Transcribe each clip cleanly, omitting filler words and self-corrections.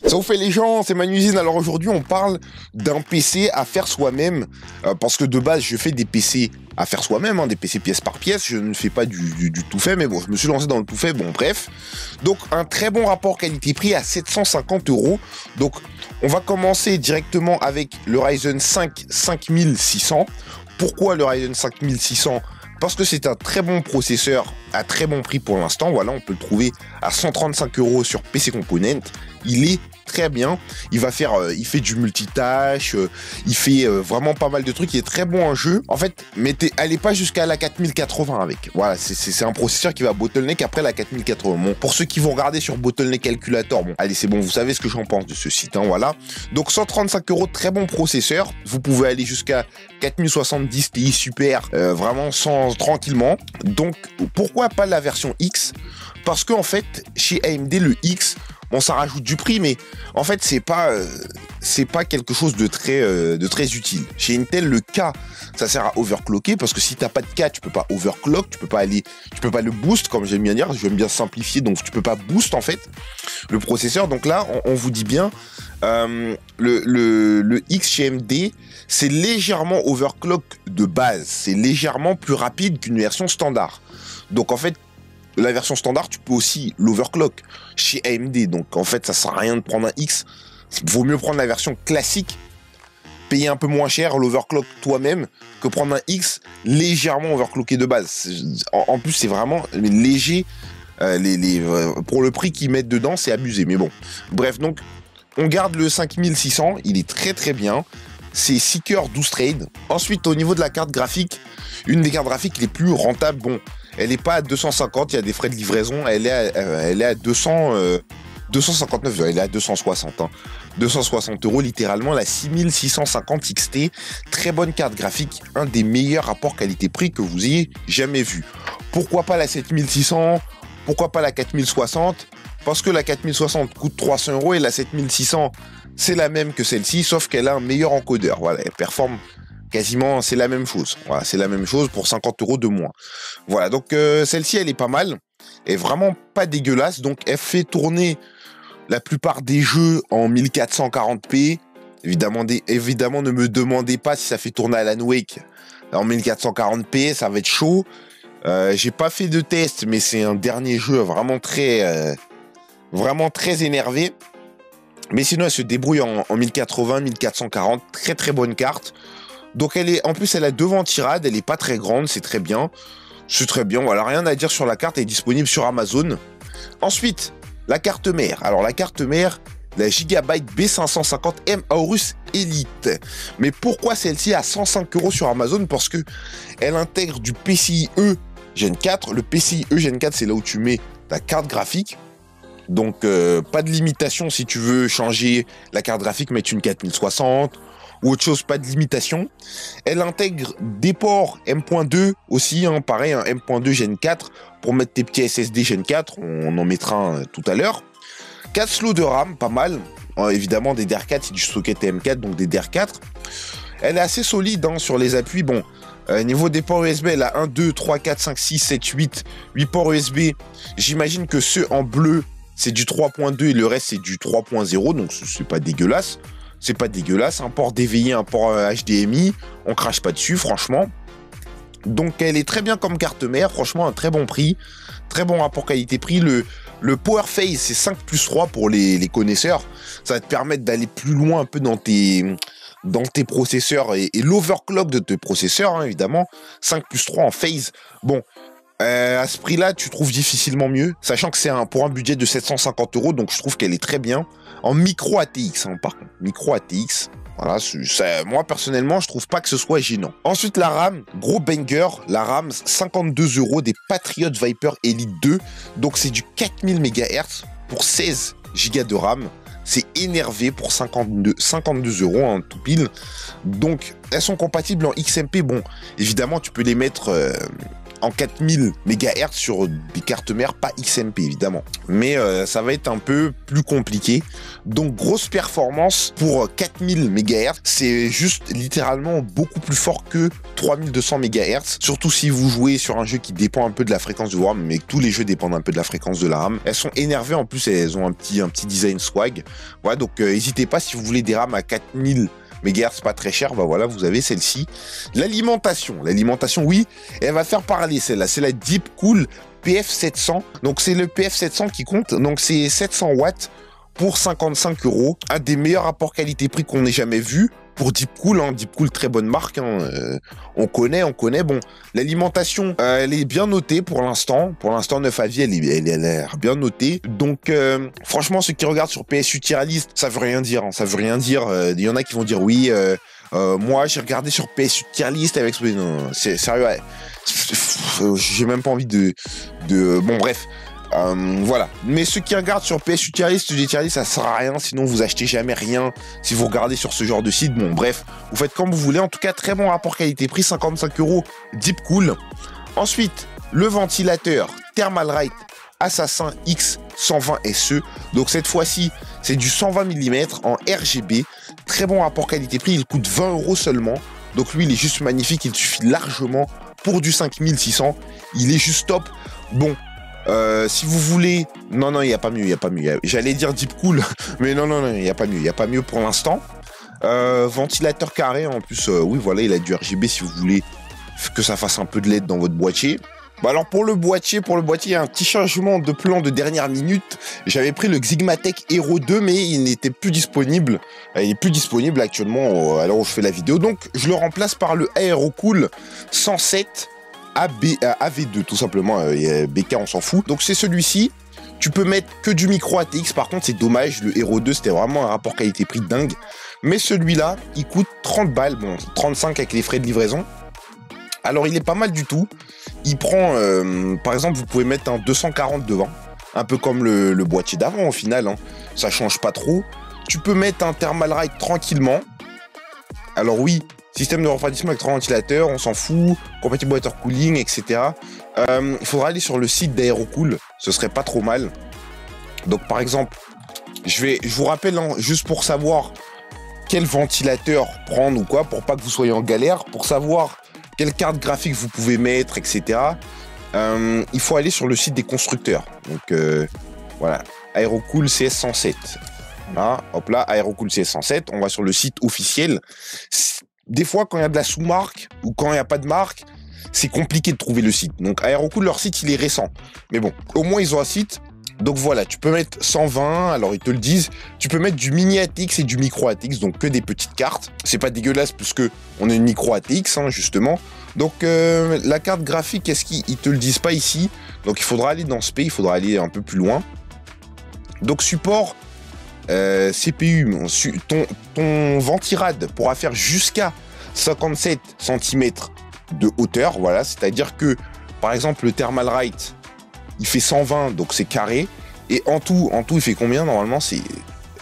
Ça vous fait les gens, c'est Manusine. Alors aujourd'hui on parle d'un PC à faire soi-même, parce que de base je fais des PC à faire soi-même, hein, des PC pièce par pièce, je ne fais pas du tout fait, mais bon, je me suis lancé dans le tout fait, bon bref. Donc un très bon rapport qualité-prix à 750 €. Donc on va commencer directement avec le Ryzen 5 5600. Pourquoi le Ryzen 5600 ? Parce que c'est un très bon processeur à très bon prix pour l'instant. Voilà, on peut le trouver à 135 € sur PC Component. Il est très bien. Il fait du multitâche. Il fait vraiment pas mal de trucs. Il est très bon en jeu. En fait, allez pas jusqu'à la 4080 avec. Voilà, c'est un processeur qui va bottleneck après la 4080. Bon, pour ceux qui vont regarder sur Bottleneck Calculator, bon, allez, c'est bon, vous savez ce que j'en pense de ce site, hein, voilà. Donc 135 €, très bon processeur. Vous pouvez aller jusqu'à 4070 Ti super, vraiment tranquillement. Donc pourquoi pas la version X? Parce qu'en fait, chez AMD, le X, bon, ça rajoute du prix, mais en fait, c'est pas quelque chose de très utile. Chez Intel, le K, ça sert à overclocker, parce que si t'as pas de K, tu peux pas overclock, tu peux pas le boost, comme j'aime bien dire, j'aime bien simplifier, donc tu peux pas boost, en fait, le processeur. Donc là, on vous dit bien, le X chez AMD, c'est légèrement overclock de base, c'est légèrement plus rapide qu'une version standard. Donc en fait, la version standard, tu peux aussi l'overclock chez AMD. Donc en fait, ça sert à rien de prendre un X. Vaut mieux prendre la version classique, payer un peu moins cher, l'overclock toi-même, que prendre un X légèrement overclocké de base. En plus, c'est vraiment léger. Pour le prix qu'ils mettent dedans, c'est abusé. Mais bon, bref, donc on garde le 5600. Il est très très bien. C'est 6 cœurs 12 trades. Ensuite, au niveau de la carte graphique, une des cartes graphiques les plus rentables, bon, elle n'est pas à 250, il y a des frais de livraison, elle est à 259, elle est à 260, hein. 260 € littéralement, la 6650 XT, très bonne carte graphique, un des meilleurs rapports qualité-prix que vous ayez jamais vu. Pourquoi pas la 7600? Pourquoi pas la 4060? Parce que la 4060 coûte 300 € et la 7600, c'est la même que celle-ci, sauf qu'elle a un meilleur encodeur. Voilà, elle performe quasiment, c'est la même chose. Voilà, c'est la même chose pour 50 € de moins. Voilà, donc celle-ci, elle est pas mal. Elle est vraiment pas dégueulasse. Donc, elle fait tourner la plupart des jeux en 1440p. Évidemment, ne me demandez pas si ça fait tourner Alan Wake en 1440p. Ça va être chaud. J'ai pas fait de test, mais c'est un dernier jeu vraiment très énervé. Mais sinon, elle se débrouille en 1080, 1440. Très très bonne carte. Donc en plus elle a 2 ventirades, elle est pas très grande, c'est très bien. C'est très bien, voilà, rien à dire sur la carte, elle est disponible sur Amazon. Ensuite, la carte mère. Alors la carte mère, la Gigabyte B550M Aorus Elite. Mais pourquoi celle-ci à 105 € sur Amazon? Parce que elle intègre du PCIe Gen 4. Le PCIe Gen 4, c'est là où tu mets ta carte graphique. Donc pas de limitation si tu veux changer la carte graphique, mettre une 4060 ou autre chose, pas de limitation. Elle intègre des ports M.2 aussi, hein, pareil, un M.2 Gen 4 pour mettre tes petits SSD Gen 4, on en mettra un tout à l'heure. 4 slots de RAM, pas mal, évidemment des DDR4, c'est du socket M4, donc des DDR4. Elle est assez solide, hein, sur les appuis, bon, niveau des ports USB, elle a 1, 2, 3, 4, 5, 6, 7, 8 ports USB. J'imagine que ceux en bleu, c'est du 3.2 et le reste, c'est du 3.0, donc c'est pas dégueulasse. C'est pas dégueulasse, un port DVI, un port HDMI, on crache pas dessus, franchement. Donc elle est très bien comme carte mère, franchement un très bon prix, très bon rapport qualité-prix. Le Power Phase, c'est 5+3 pour les connaisseurs, ça va te permettre d'aller plus loin un peu dans tes processeurs et l'overclock de tes processeurs, hein, évidemment. 5+3 en phase, bon, à ce prix-là, tu trouves difficilement mieux, sachant que c'est pour un budget de 750 €, donc je trouve qu'elle est très bien. En micro ATX, hein, par contre, micro ATX, voilà, moi personnellement, je trouve pas que ce soit gênant. Ensuite, la RAM, gros banger, la RAM, 52 € des Patriot Viper Elite 2, donc c'est du 4000 MHz pour 16 Go de RAM. C'est énervé pour 52 €, hein, tout pile. Donc, elles sont compatibles en XMP. Bon, évidemment, tu peux les mettre en 4000 MHz sur des cartes mères, pas XMP évidemment. Mais ça va être un peu plus compliqué. Donc grosse performance pour 4000 MHz. C'est juste littéralement beaucoup plus fort que 3200 MHz. Surtout si vous jouez sur un jeu qui dépend un peu de la fréquence du RAM, mais tous les jeux dépendent un peu de la fréquence de la RAM. Elles sont énervées, en plus elles ont un petit design swag. Voilà, donc n'hésitez pas si vous voulez des RAM à 4000 MHz pas très cher, bah voilà, vous avez celle-ci. L'alimentation, oui, elle va faire parler celle-là, c'est la Deepcool PF700. Donc c'est le PF700 qui compte, donc c'est 700 watts pour 55 €. Un des meilleurs rapports qualité-prix qu'on ait jamais vu pour Deepcool, hein. Deepcool, très bonne marque, hein. On connaît. Bon, l'alimentation, elle est bien notée pour l'instant. Pour l'instant, 9 avis, elle a l'air bien notée. Donc, franchement, ceux qui regardent sur PSU Tier List, ça veut rien dire, hein. Ça veut rien dire. Il y en a qui vont dire oui. Moi, j'ai regardé sur PSU Tier List avec. Non, c'est sérieux. Ouais. J'ai même pas envie de. Bon, bref. Voilà. Mais ceux qui regardent sur PSU Tier List, ça sert à rien, sinon vous achetez jamais rien. Si vous regardez sur ce genre de site, bon bref, vous faites comme vous voulez. En tout cas, très bon rapport qualité-prix, 55 € Deepcool. Ensuite, le ventilateur Thermalright Assassin X120 SE. Donc cette fois-ci, c'est du 120 mm en RGB. Très bon rapport qualité-prix, il coûte 20 € seulement. Donc lui, il est juste magnifique, il suffit largement pour du 5600. Il est juste top. Bon. Si vous voulez... Non, il n'y a pas mieux, J'allais dire Deepcool, mais non, il n'y a pas mieux pour l'instant. Ventilateur carré, en plus, oui, voilà, il a du RGB si vous voulez que ça fasse un peu de LED dans votre boîtier. Bah alors pour le boîtier, il y a un petit changement de plan de dernière minute. J'avais pris le Xigmatech Hero 2, mais il n'était plus disponible. Il est plus disponible actuellement à l'heure où je fais la vidéo. Donc je le remplace par le Aerocool 107 AV2 tout simplement. BK on s'en fout. Donc c'est celui-ci. Tu peux mettre que du micro ATX. Par contre c'est dommage, le Hero 2 c'était vraiment un rapport qualité-prix dingue. Mais celui-là il coûte 30 balles. Bon 35 avec les frais de livraison. Alors il est pas mal du tout. Il prend par exemple vous pouvez mettre un 240 devant. Un peu comme le boîtier d'avant au final, hein. Ça change pas trop. Tu peux mettre un Thermalright tranquillement. Alors oui, système de refroidissement avec 3 ventilateurs, on s'en fout, compatible water cooling, etc. Il faudra aller sur le site d'Aerocool, ce serait pas trop mal. Donc par exemple, je vous rappelle, hein, juste pour savoir quel ventilateur prendre ou quoi, pour pas que vous soyez en galère, pour savoir quelle carte graphique vous pouvez mettre, etc. Il faut aller sur le site des constructeurs. Donc voilà, Aerocool CS107. Là, hop là, Aerocool CS107, on va sur le site officiel. Des fois, quand il y a de la sous-marque ou quand il n'y a pas de marque, c'est compliqué de trouver le site. Donc Aerocool, leur site, il est récent. Mais bon, au moins, ils ont un site. Donc voilà, tu peux mettre 120, alors ils te le disent. Tu peux mettre du mini ATX et du micro ATX, donc que des petites cartes. C'est pas dégueulasse puisque on a une micro ATX, hein, justement. Donc la carte graphique, est-ce qu'ils te le disent pas ici? Donc il faudra aller dans SP, il faudra aller un peu plus loin. Donc support CPU, ton ventirad pourra faire jusqu'à 57 cm de hauteur, voilà, c'est-à-dire que par exemple le Thermalright il fait 120, donc c'est carré, et en tout il fait combien normalement?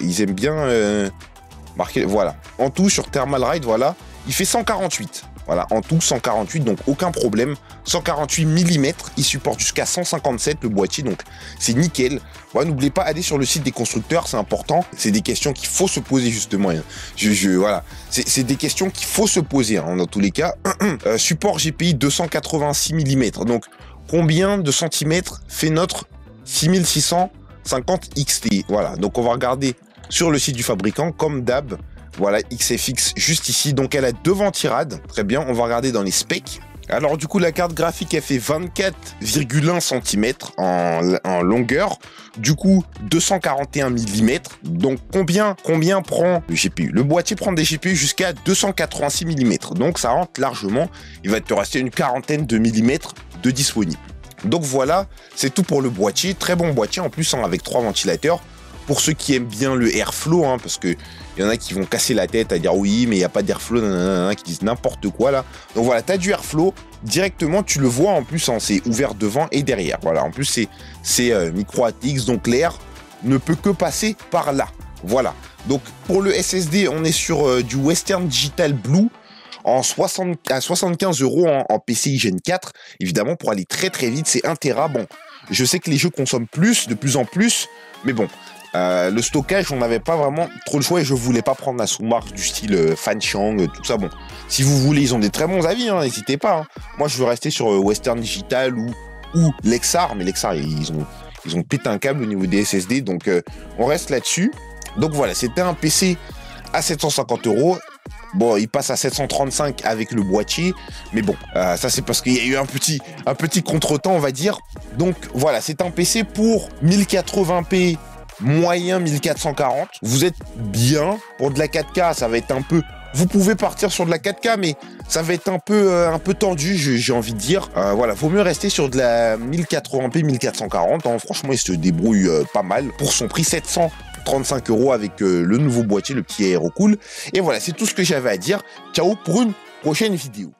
Ils aiment bien marquer, voilà, en tout sur Thermalright, voilà, il fait 148. Voilà, en tout 148, donc aucun problème. 148 mm, il supporte jusqu'à 157 le boîtier, donc c'est nickel. Voilà, n'oubliez pas, aller sur le site des constructeurs, c'est important. C'est des questions qu'il faut se poser justement. Voilà, c'est des questions qu'il faut se poser, hein, dans tous les cas. Support GPI 286 mm, donc combien de centimètres fait notre 6650 XT? Voilà, donc on va regarder sur le site du fabricant, comme d'hab. Voilà, XFX juste ici. Donc elle a 2 ventirades. Très bien, on va regarder dans les specs. Alors du coup, la carte graphique, elle fait 24,1 cm en longueur. Du coup, 241 mm. Donc combien prend le GPU? Le boîtier prend des GPU jusqu'à 286 mm. Donc ça rentre largement. Il va te rester une quarantaine de millimètres de disponible. Donc voilà, c'est tout pour le boîtier. Très bon boîtier en plus, hein, avec 3 ventilateurs. Pour ceux qui aiment bien le airflow, hein, parce que il y en a qui vont casser la tête à dire oui, mais il n'y a pas d'airflow, qui disent n'importe quoi là. Donc voilà, tu as du airflow, directement tu le vois en plus, hein, c'est ouvert devant et derrière. Voilà, en plus c'est micro ATX, donc l'air ne peut que passer par là. Voilà, donc pour le SSD, on est sur du Western Digital Blue. à 75 euros en PCI Gen 4. Évidemment, pour aller très très vite, c'est 1 Tera. Bon, je sais que les jeux consomment de plus en plus, mais bon, le stockage, on n'avait pas vraiment trop le choix et je voulais pas prendre la sous-marque du style Fanchang, tout ça. Bon, si vous voulez, ils ont des très bons avis, hein, n'hésitez pas. Hein. Moi, je veux rester sur Western Digital ou Lexar, mais Lexar, ils ont pété un câble au niveau des SSD, donc on reste là-dessus. Donc voilà, c'était un PC à 750 euros. Bon, il passe à 735 avec le boîtier, mais bon, ça c'est parce qu'il y a eu un petit contretemps, on va dire. Donc voilà, c'est un PC pour 1080p moyen 1440. Vous êtes bien pour de la 4K, ça va être un peu. Vous pouvez partir sur de la 4K, mais ça va être un peu tendu, j'ai envie de dire. Voilà, vaut mieux rester sur de la 1080p 1440. Hein. Franchement, il se débrouille pas mal pour son prix 735 euros avec le nouveau boîtier, le petit Aerocool. Et voilà, c'est tout ce que j'avais à dire. Ciao pour une prochaine vidéo.